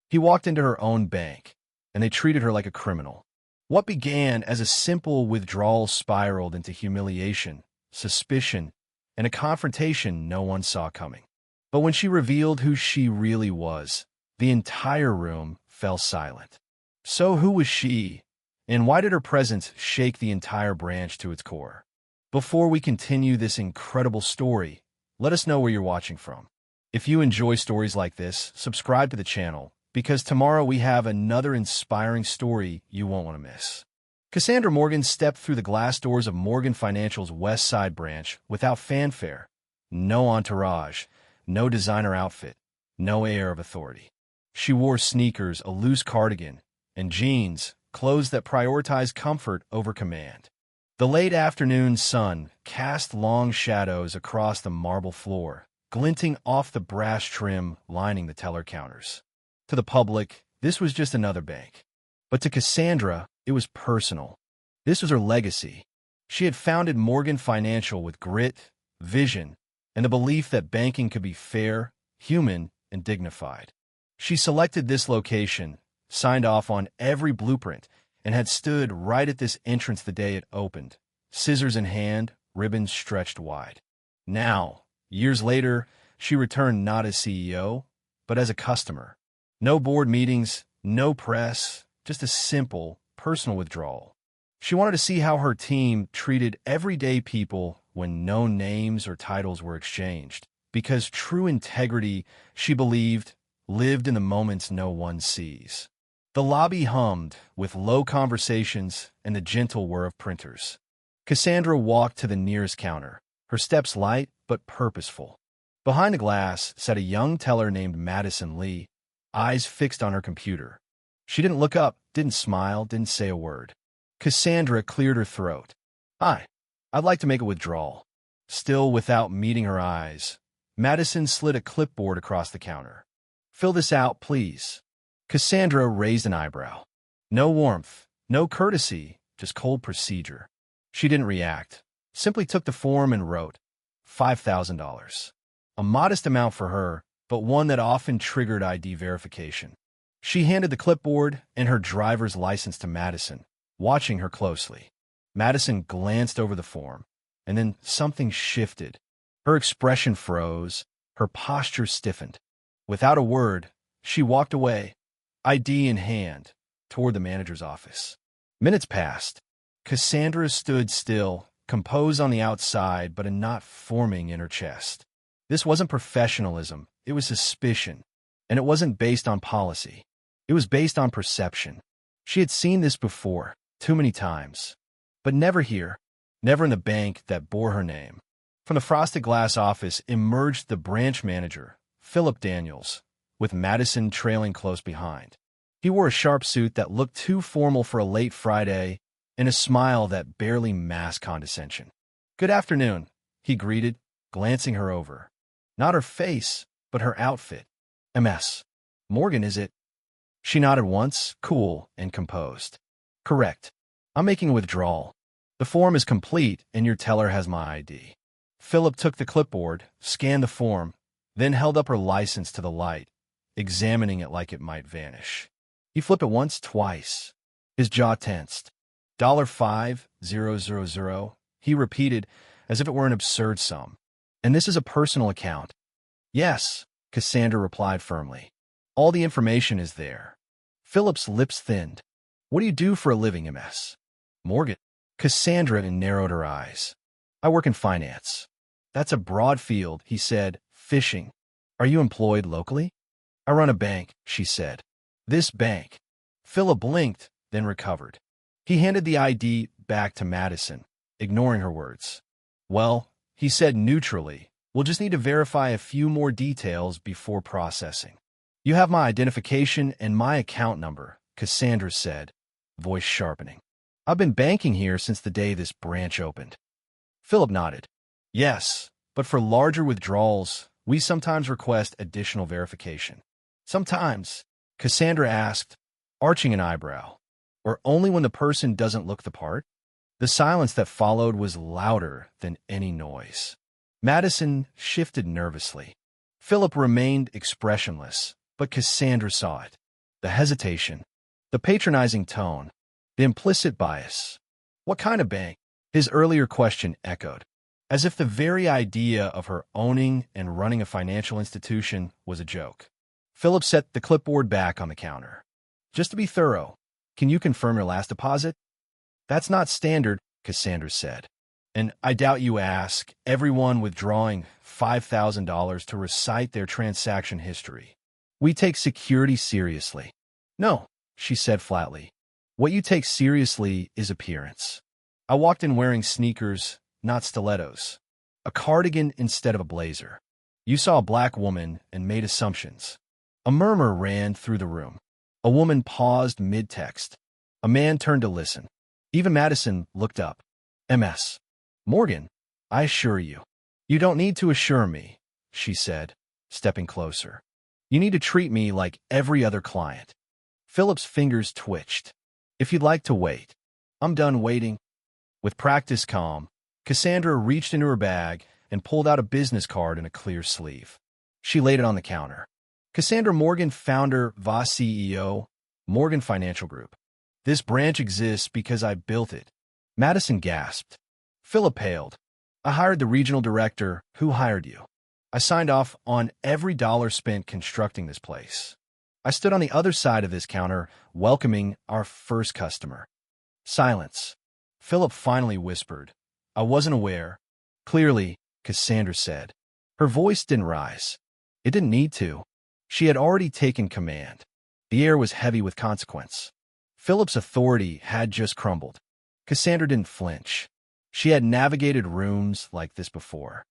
He walked into her own bank, and they treated her like a criminal. What began as a simple withdrawal spiraled into humiliation, suspicion, and a confrontation no one saw coming. But when she revealed who she really was, the entire room fell silent. So who was she, and why did her presence shake the entire branch to its core? Before we continue this incredible story, let us know where you're watching from. If you enjoy stories like this, subscribe to the channel, because tomorrow we have another inspiring story you won't want to miss. Cassandra Morgan stepped through the glass doors of Morgan Financial's West Side branch without fanfare. No entourage, no designer outfit, no air of authority. She wore sneakers, a loose cardigan, and jeans, clothes that prioritized comfort over command. The late afternoon sun cast long shadows across the marble floor, glinting off the brass trim lining the teller counters. To the public, this was just another bank. But to Cassandra, it was personal. This was her legacy. She had founded Morgan Financial with grit, vision, and the belief that banking could be fair, human, and dignified. She selected this location, signed off on every blueprint, and had stood right at this entrance the day it opened, scissors in hand, ribbons stretched wide. Now, years later, she returned not as CEO, but as a customer. No board meetings, no press, just a simple, personal withdrawal. She wanted to see how her team treated everyday people when no names or titles were exchanged, because true integrity, she believed, lived in the moments no one sees. The lobby hummed with low conversations and the gentle whir of printers. Cassandra walked to the nearest counter, her steps light but purposeful. Behind the glass sat a young teller named Madison Lee, eyes fixed on her computer. She didn't look up, didn't smile, didn't say a word. Cassandra cleared her throat. "Hi, I'd like to make a withdrawal." Still without meeting her eyes, Madison slid a clipboard across the counter. "Fill this out, please." Cassandra raised an eyebrow. No warmth, no courtesy, just cold procedure. She didn't react, simply took the form and wrote, $5,000. A modest amount for her, but one that often triggered ID verification. She handed the clipboard and her driver's license to Madison, watching her closely. Madison glanced over the form, and then something shifted. Her expression froze, her posture stiffened. Without a word, she walked away, ID in hand, toward the manager's office. Minutes passed. Cassandra stood still, composed on the outside, but a knot forming in her chest. This wasn't professionalism, it was suspicion. And it wasn't based on policy. It was based on perception. She had seen this before, too many times. But never here, never in the bank that bore her name. From the frosted glass office emerged the branch manager, Philip Daniels, with Madison trailing close behind. He wore a sharp suit that looked too formal for a late Friday and a smile that barely masked condescension. "Good afternoon," he greeted, glancing her over. Not her face, but her outfit. "MS. Morgan, is it?" She nodded once, cool and composed. "Correct. I'm making a withdrawal. The form is complete and your teller has my ID." Philip took the clipboard, scanned the form, then held up her license to the light, examining it like it might vanish. He flipped it once, twice. His jaw tensed. $5,000, he repeated as if it were an absurd sum. "And this is a personal account." "Yes," Cassandra replied firmly. "All the information is there." Philip's lips thinned. "What do you do for a living, MS?" "Morgan." Cassandra narrowed her eyes. "I work in finance." "That's a broad field," he said, fishing. "Are you employed locally?" "I run a bank," she said. "This bank." Philip blinked, then recovered. He handed the ID back to Madison, ignoring her words. "Well," he said neutrally, "we'll just need to verify a few more details before processing." "You have my identification and my account number," Cassandra said, voice sharpening. "I've been banking here since the day this branch opened." Philip nodded. "Yes, but for larger withdrawals, we sometimes request additional verification." "Sometimes," Cassandra asked, arching an eyebrow, "or only when the person doesn't look the part?" The silence that followed was louder than any noise. Madison shifted nervously. Philip remained expressionless, but Cassandra saw it. The hesitation, the patronizing tone, the implicit bias. What kind of bank? His earlier question echoed, as if the very idea of her owning and running a financial institution was a joke. Philip set the clipboard back on the counter. Just to be thorough, can you confirm your last deposit? That's not standard, Cassandra said. And I doubt you ask everyone withdrawing $5,000 to recite their transaction history. We take security seriously. No, she said flatly. What you take seriously is appearance. I walked in wearing sneakers, not stilettos. A cardigan instead of a blazer. You saw a black woman and made assumptions. A murmur ran through the room. A woman paused mid-text. A man turned to listen. Even Madison looked up. MS. Morgan, I assure you. You don't need to assure me, she said, stepping closer. You need to treat me like every other client. Philip's fingers twitched. If you'd like to wait. I'm done waiting. With practiced calm, Cassandra reached into her bag and pulled out a business card in a clear sleeve. She laid it on the counter. Cassandra Morgan, founder, VA CEO, Morgan Financial Group. This branch exists because I built it. Madison gasped. Philip paled. I hired the regional director. Who hired you? I signed off on every dollar spent constructing this place. I stood on the other side of this counter, welcoming our first customer. Silence. Philip finally whispered. I wasn't aware. Clearly, Cassandra said. Her voice didn't rise. It didn't need to. She had already taken command. The air was heavy with consequence. Philip's authority had just crumbled. Cassandra didn't flinch. She had navigated rooms like this before.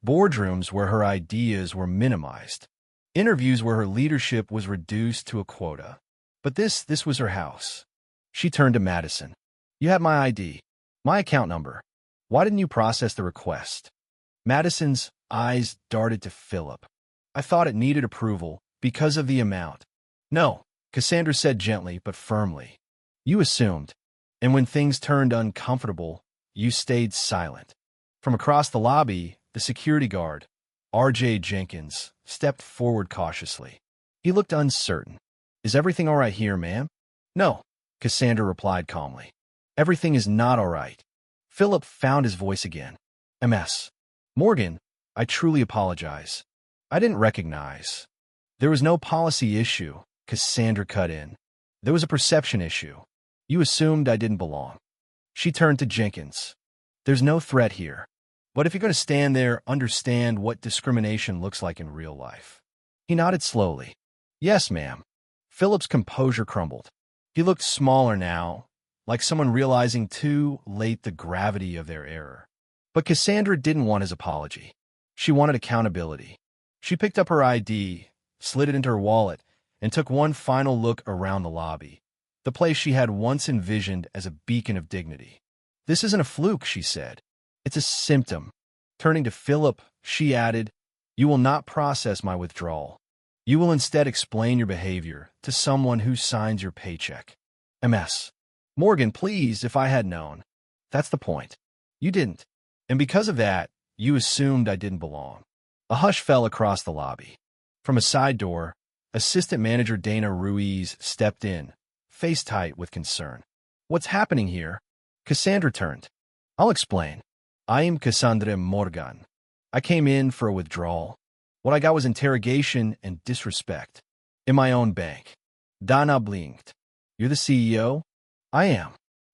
Boardrooms where her ideas were minimized. Interviews where her leadership was reduced to a quota. But this was her house. She turned to Madison. You had my ID, my account number. Why didn't you process the request? Madison's eyes darted to Philip. I thought it needed approval because of the amount. No, Cassandra said gently but firmly. You assumed. And when things turned uncomfortable, you stayed silent. From across the lobby, the security guard, R.J. Jenkins, stepped forward cautiously. He looked uncertain. Is everything all right here, ma'am? No, Cassandra replied calmly. Everything is not all right. Philip found his voice again. MS. Morgan, I truly apologize. I didn't recognize. There was no policy issue, Cassandra cut in. There was a perception issue. You assumed I didn't belong. She turned to Jenkins. There's no threat here. But if you're going to stand there, understand what discrimination looks like in real life. He nodded slowly. Yes, ma'am. Philip's composure crumbled. He looked smaller now, like someone realizing too late the gravity of their error. But Cassandra didn't want his apology. She wanted accountability. She picked up her ID, slid it into her wallet, and took one final look around the lobby, the place she had once envisioned as a beacon of dignity. This isn't a fluke, she said. It's a symptom. Turning to Philip, she added, You will not process my withdrawal. You will instead explain your behavior to someone who signs your paycheck. MS. Morgan, please, if I had known. That's the point. You didn't. And because of that, you assumed I didn't belong. A hush fell across the lobby. From a side door, Assistant Manager Dana Ruiz stepped in, face tight with concern. What's happening here? Cassandra turned. I'll explain. I am Cassandra Morgan. I came in for a withdrawal. What I got was interrogation and disrespect. In my own bank. Dana blinked. You're the CEO? I am.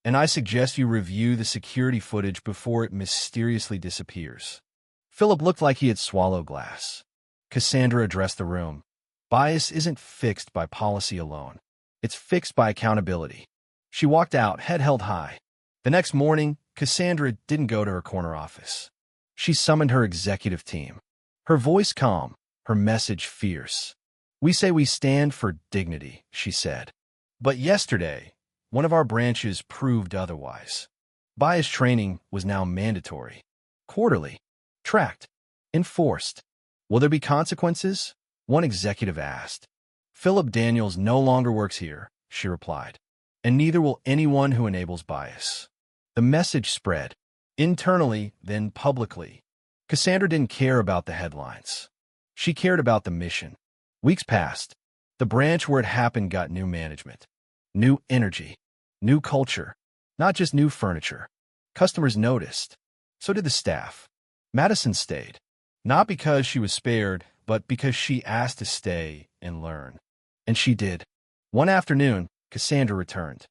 And I suggest you review the security footage before it mysteriously disappears. Philip looked like he had swallowed glass. Cassandra addressed the room. Bias isn't fixed by policy alone. It's fixed by accountability. She walked out, head held high. The next morning, Cassandra didn't go to her corner office. She summoned her executive team. Her voice calm, her message fierce. We say we stand for dignity, she said. But yesterday, one of our branches proved otherwise. Bias training was now mandatory. Quarterly. Tracked. Enforced. Will there be consequences? One executive asked. Philip Daniels no longer works here, she replied. And neither will anyone who enables bias. The message spread. Internally, then publicly. Cassandra didn't care about the headlines. She cared about the mission. Weeks passed. The branch where it happened got new management, new energy, new culture, not just new furniture. Customers noticed. So did the staff. Madison stayed, not because she was spared, but because she asked to stay and learn. And she did. One afternoon, Cassandra returned.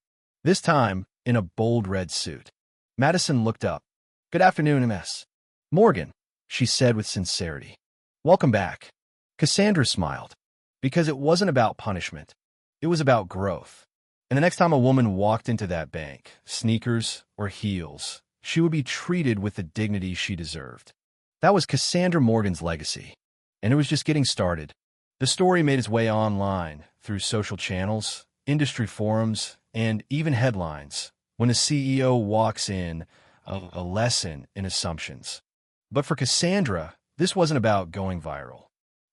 This time, in a bold red suit. Madison looked up. "Good afternoon, Miss Morgan," she said with sincerity. "Welcome back." Cassandra smiled. Because it wasn't about punishment. It was about growth. And the next time a woman walked into that bank, sneakers or heels, she would be treated with the dignity she deserved. That was Cassandra Morgan's legacy. And it was just getting started. The story made its way online, through social channels, industry forums, and even headlines, when a CEO walks in, a lesson in assumptions. But for Cassandra, this wasn't about going viral.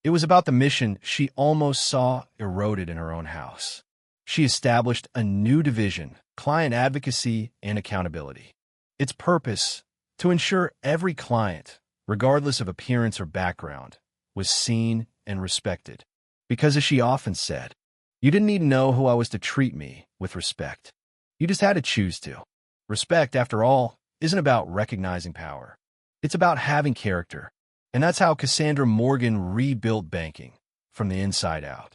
It was about the mission she almost saw eroded in her own house. She established a new division, client advocacy and accountability. Its purpose, to ensure every client, regardless of appearance or background, was seen and respected. Because as she often said, you didn't need to know who I was to treat me with respect. You just had to choose to. Respect, after all, isn't about recognizing power. It's about having character. And that's how Cassandra Morgan rebuilt banking, from the inside out.